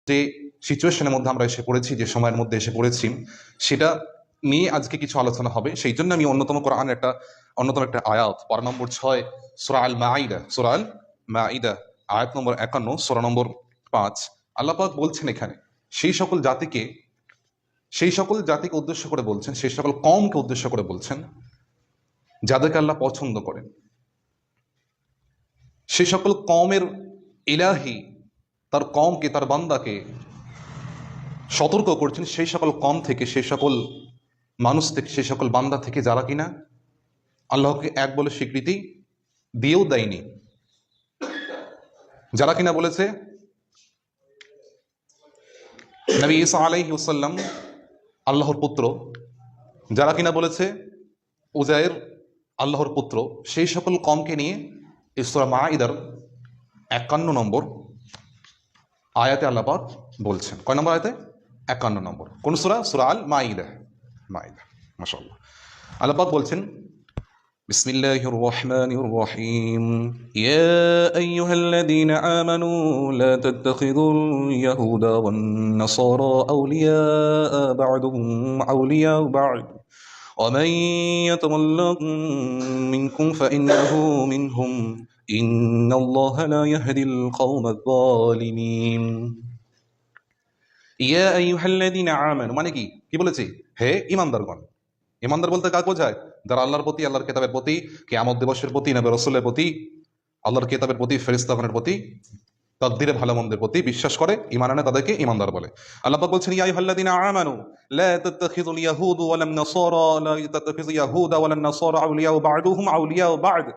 যে সিচুয়েশনের মধ্যে আমরা এসে পড়েছি, যে সময়ের মধ্যে এসে পড়েছি, সেটা নিয়ে আজকে কিছু আলোচনা হবে। সেই জন্য আমি অন্যতম একটা আয়াত, পারা নম্বর 6, সূরা আল মাঈদা, আয়াত নম্বর 51, সূরা নম্বর 5, আল্লাহ পাক বলছেন এখানে সেই সকল জাতিকে উদ্দেশ্য করে বলছেন, সেই সকল কওমকে উদ্দেশ্য করে বলছেন যাদেরকে আল্লাহ পছন্দ করেন। সেই সকল কওমের ইলাহি তার কওমকে, তার বান্দাকে সতর্ক করছেন সেই সকল কওম থেকে, সেই সকল মানুষ থেকে, সেই সকল বান্দা থেকে যারা কিনা আল্লাহকে এক বলে স্বীকৃতি দিয়েও দেয়নি, যারা কিনা বলেছে নবী ঈসা আলাইহিস সালাম আল্লাহর পুত্র, যারা কিনা বলেছে উজায়ের আল্লাহর পুত্র, সেই সকল কওমকে নিয়ে সূরা মাঈদার 51 নম্বর আয়াতে আল্লাহ পাক বলছেন। কয় নম্বর আয়াতে? 51 নম্বর। কোন সূরা? সূরা আল মাঈদা। মাশাআল্লাহ। আল্লাহ পাক বলছেন, বিসমিল্লাহির রহমানির রহিম, ইয়া আইয়ুহাল্লাযীনা আমানু লা তাত্তাখিযুল ইয়াহুদা ওয়ান নাসারা আউলিয়া বা'দুহুম আউলিয়া বা'দ ওয়া মান ইয়াতাওয়াল্লাহুম মিনকুম ফাইন্নাহু মিনহুম ইন্নাল্লাহা লা ইয়াহদিল কওমায যালিমিন। ইয়া আইয়ুহাল্লাযীনা আমানু মানে কি বলেছে? হে ঈমানদারগণ। ঈমানদার বলতে কাকে বোঝায়? যারা আল্লাহর প্রতি, আল্লাহর কিতাবের প্রতি, কিয়ামত দিবসের প্রতি, নবী রাসূলের প্রতি, আল্লাহর কিতাবের প্রতি, ফেরেশতাগণের প্রতি, তাকদীরে ভালো মন্দের প্রতি বিশ্বাস করে, ঈমান আনে, তাদেরকে ঈমানদার বলে। আল্লাহ পাক বলছেন, ইয়া আইয়ুহাল্লাযীনা আমানু লা তাত্তাখিযুল ইয়াহুদা ওয়ালান নাসারা আউলিয়া বা'দুহুম আউলিয়া বা'দ।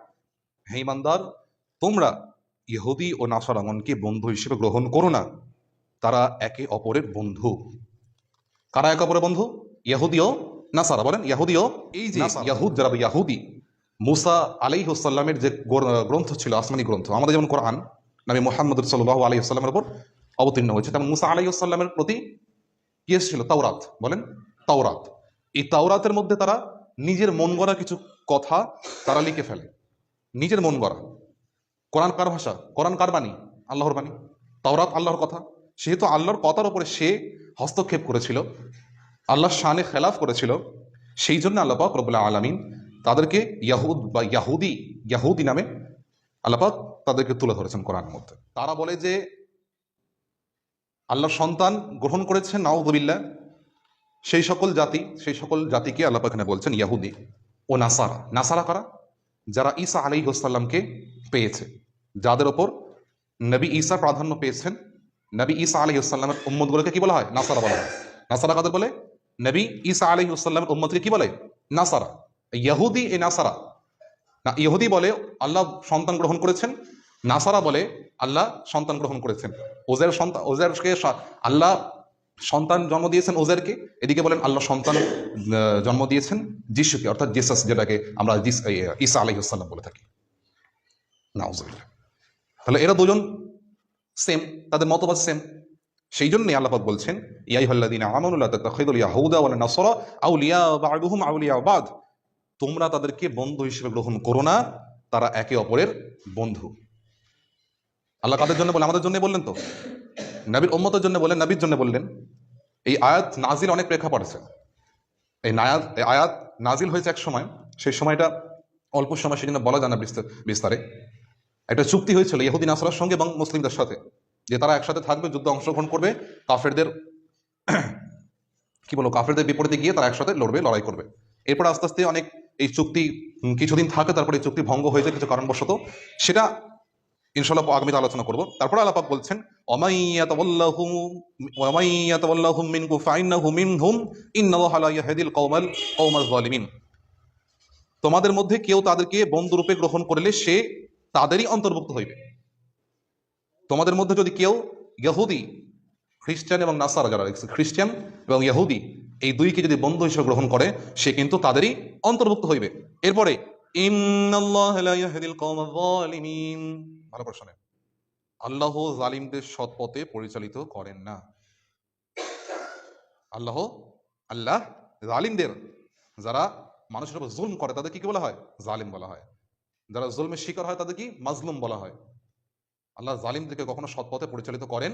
হে ঈমানদার, তোমরা ইহুদি ও নাসারাগণকে বন্ধু হিসেবে গ্রহণ করো না, তারা একে অপরের বন্ধু। কারা একে অপরের বন্ধু? ইহুদি ও নাসারা। বলেন ইহুদি ও, এই যে ইয়াহুদ, যারা ইয়াহুদি, মুসা আলাইহিস সালামের যে গ্রন্থ ছিল, আসমানি গ্রন্থ, আমাদের যেমন কোরআন নবী মুহাম্মদ সাল্লাল্লাহু আলাইহি ওয়াসাল্লামের উপর অবতীর্ণ হয়েছে, তেমন মুসা আলাইহিস সালামের প্রতি কি এসেছিল? তাওরাত। বলেন তাওরাত। এই তাওরাতের মধ্যে তারা নিজের মন গড়া কিছু কথা তারা লিখে ফেলে, নিজের মন গড়া। কোরআন কার ভাষা? কোরআন কার বাণী? আল্লাহর বাণী। তাওরাত আল্লাহর কথা, সেহেতু আল্লাহর কথার উপরে সে হস্তক্ষেপ করেছিল, আল্লাহর শানে খেলাফ করেছিল, সেই জন্য আল্লাহ পাক রব্বুল আলামিন তাদেরকে ইয়াহুদ বা ইয়াহুদি নামে আল্লাহ পাক তাদেরকে তুলে ধরেছেন কোরআনের মধ্যে। তারা বলে যে আল্লাহর সন্তান গ্রহণ করেছেন, নাউযুবিল্লাহ। সেই সকল জাতিকে আল্লাহ পাক এখানে বলছেন ইয়াহুদি ও নাসারা। নাসারা কারা? যারা ঈসা আলাইহিস সালামকে পেয়েছে, যাদের ওপর নবী ঈসা প্রাধান্য পেয়েছেন। নবী ঈসা আলাইহিস সালামের উম্মতগুলোকে কি বলা হয়? নাসারা বলা হয়। নাসারা কাদের বলে? নবী ঈসা আলাইহিস সালামের উম্মতকে কি বলে? নাসারা। ইহুদি এ নাসারা না, ইহুদি বলে আল্লাহ সন্তান গ্রহণ করেছেন, নাসারা বলে আল্লাহ সন্তান গ্রহণ করেছেন। ওজেরকে আল্লাহ সন্তান জন্ম দিয়েছেন ওজেরকে, এদিকে বলেন আল্লাহ সন্তান জন্ম দিয়েছেন যিশুকে, অর্থাৎ জেসাস, যেটাকে আমরা ঈসা আলাইহিস সালাম বলে থাকি। নাউযুবিল্লাহ। তাহলে এরা দুজন সেম, তাদের মতবাদ সেম। সেই জন্যই আল্লাহ পাক বলছেন, ইয়া আইয়ুহাল্লাযীনা আমানু লা তাত্তাখিযুল ইয়াহুদা ওয়ান নাসারা আউলিয়া বা'দুহুম আউলিয়া বা'দ। তোমরা তাদেরকে বন্ধু হিসেবে গ্রহণ করো না, তারা একে অপরের বন্ধু। আল্লাহ কাদের জন্য বলে? আমাদের জন্য বললেন তো, নবীর উম্মতের জন্য বললেন, নবীর জন্য বললেন। এই আয়াত নাজিল অনেক প্রেক্ষাপট আছে। এই আয়াত নাজিল হয়েছে এক সময়, সেই সময়টা অল্প সময়, সেজন্য বলা যায় না বিস্তারে। একটা চুক্তি হয়েছিল ইহুদি নাসারার সঙ্গে এবং মুসলিমদের সাথে, যে তারা একসাথে থাকবে, যুদ্ধে অংশগ্রহণ করবে, কাফেরদের কাফেরদের বিপরীতে গিয়ে তারা একসাথে লড়াই করবে। এরপর আস্তে আস্তে অনেক এই চুক্তি কিছুদিন থাকে, তারপরে এই চুক্তি ভঙ্গ হয়ে যায় কিছু কারণবশত, সেটা ইনশাআল্লাহ আগামীতে আলোচনা করব। তারপরে আল্লাহ পাক বলছেন, ওয়ামাইয়াতাওয়াল্লাহুম মিনকুম ফাইন্নাহু মিনহুম ইন্নাল্লাহা লা ইয়াহদিল কওমায যালিমিন। তোমাদের মধ্যে কেউ তাদেরকে বন্ধুরূপে গ্রহণ করলে সে তাদেরই অন্তর্ভুক্ত হইবে। তোমাদের মধ্যে যদি কেউ ইহুদি, খ্রিস্টান এবং নাসারা, যারা খ্রিস্টান এবং ইহুদি, এই দুইকে যদি বন্ধু হিসেবে গ্রহণ করে, সে কিন্তু তাদেরই অন্তর্ভুক্ত হইবে। এরপরে ইন্নাল্লাহা লা ইয়াহদিল কওমায যালিমিন, ভালো করে শুনেন, আল্লাহ জালিমদের সৎ পথে পরিচালিত করেন না। আল্লাহ জালিমদের, যারা মানুষের উপর জুলম করে, তাদের কি বলা হয়? জালিম বলা হয়। যারা জুলমের শিকার হয় তাদের কি? মাজলুম বলা হয়। আল্লাহ জালিমদেরকে কখনো সৎ পথে পরিচালিত করেন